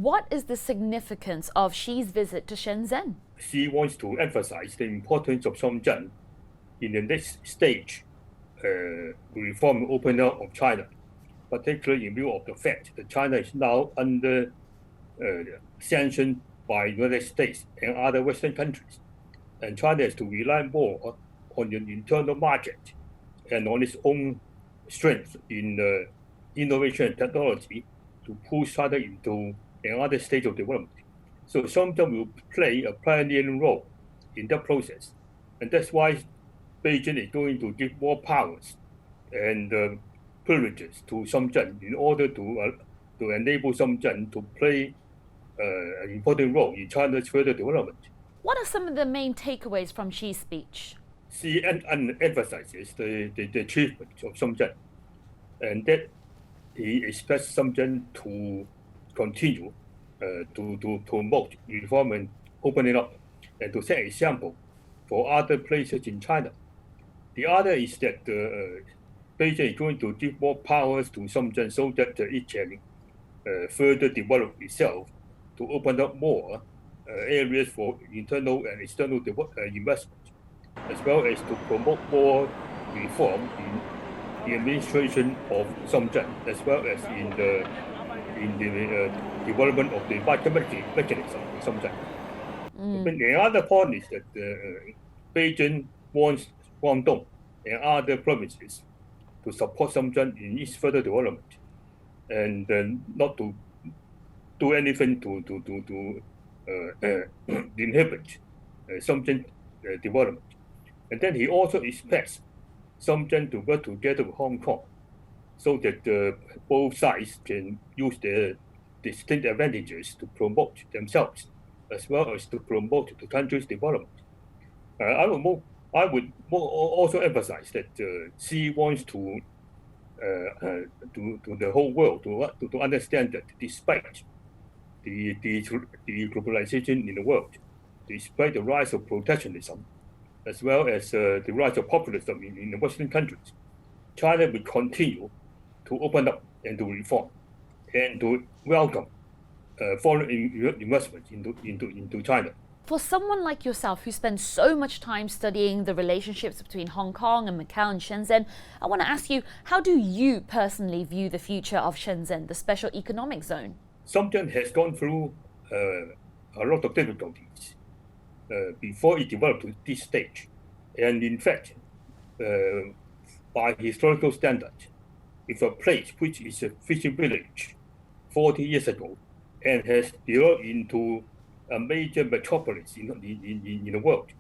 What is the significance of Xi's visit to Shenzhen? Xi wants to emphasize the importance of Shenzhen in the next stage reform opening up of China, particularly in view of the fact that China is now under sanction by the United States and other Western countries. And China has to rely more on the internal market and on its own strength in innovation and technology to push China into another stage of development. So Shenzhen will play a pioneering role in that process. And that's why Beijing is going to give more powers and privileges to Shenzhen in order to enable Shenzhen to play an important role in China's further development. What are some of the main takeaways from Xi's speech? Xi emphasizes the achievements of Shenzhen, and that he expects Shenzhen to continue to promote reform and opening up, and to set an example for other places in China. The other is that Beijing is going to give more powers to Shenzhen so that it can further develop itself to open up more areas for internal and external investment, as well as to promote more reform in the administration of Shenzhen, as well as in the development of the market mechanism of Shenzhen. The other point is that Beijing wants Guangdong and other provinces to support Shenzhen in its further development, and not to do anything to inhibit Shenzhen development. And then he also expects Shenzhen to work together with Hong Kong so that both sides can use their distinct advantages to promote themselves, as well as to promote the country's development. I would also emphasize that Xi wants to the whole world to understand that despite the globalization in the world, despite the rise of protectionism, as well as the rise of populism in the Western countries, China will continue to open up and to reform and to welcome foreign investment into China. For someone like yourself who spends so much time studying the relationships between Hong Kong and Macau and Shenzhen, I want to ask you, how do you personally view the future of Shenzhen, the Special Economic Zone? Shenzhen has gone through a lot of difficulties before it developed to this stage. And in fact, by historical standards, it's a place which is a fishing village 40 years ago and has developed into a major metropolis in the world,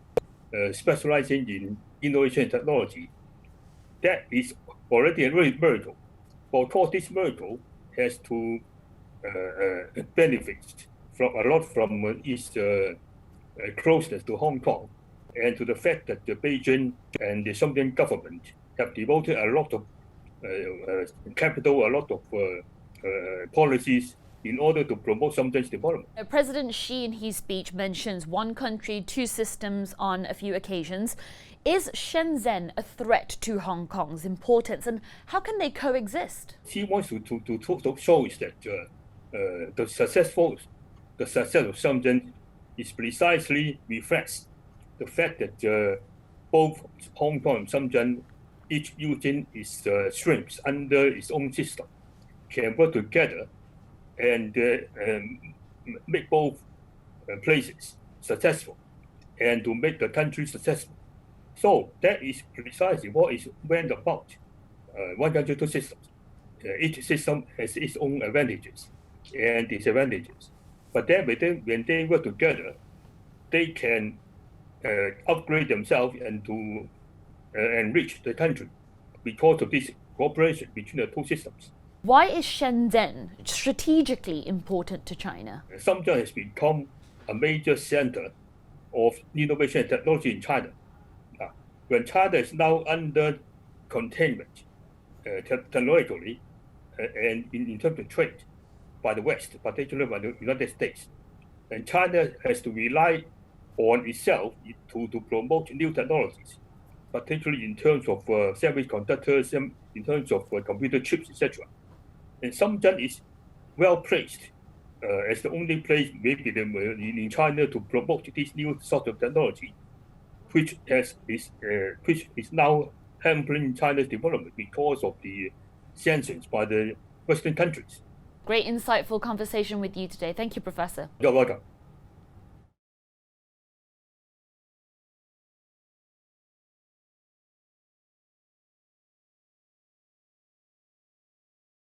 specializing in innovation and technology. That is already a real miracle. But of course, this miracle has to benefit from a lot from its closeness to Hong Kong, and to the fact that the Beijing and the Shenzhen government have devoted a lot of capital, a lot of policies in order to promote Shenzhen's development. President Xi in his speech mentions one country, two systems on a few occasions. Is Shenzhen a threat to Hong Kong's importance, and how can they coexist? Xi wants to show is that the success of Shenzhen is precisely reflects the fact that both Hong Kong and Shenzhen, each using its strengths under its own system, can work together and make both places successful and to make the country successful. So that is precisely what is went about one country, two systems. Each system has its own advantages and disadvantages. But then when they work together, they can upgrade themselves and to enrich the country because of this cooperation between the two systems. Why is Shenzhen strategically important to China? Shenzhen has become a major center of innovation and technology in China. When China is now under containment technologically and in terms of trade by the West, particularly by the United States, and China has to rely on itself to promote new technologies, particularly in terms of semiconductors, in terms of computer chips, etc. And Shenzhen is well placed as the only place maybe in China to promote this new sort of technology, which is now hampering China's development because of the sanctions by the Western countries. Great insightful conversation with you today. Thank you, Professor. You're welcome.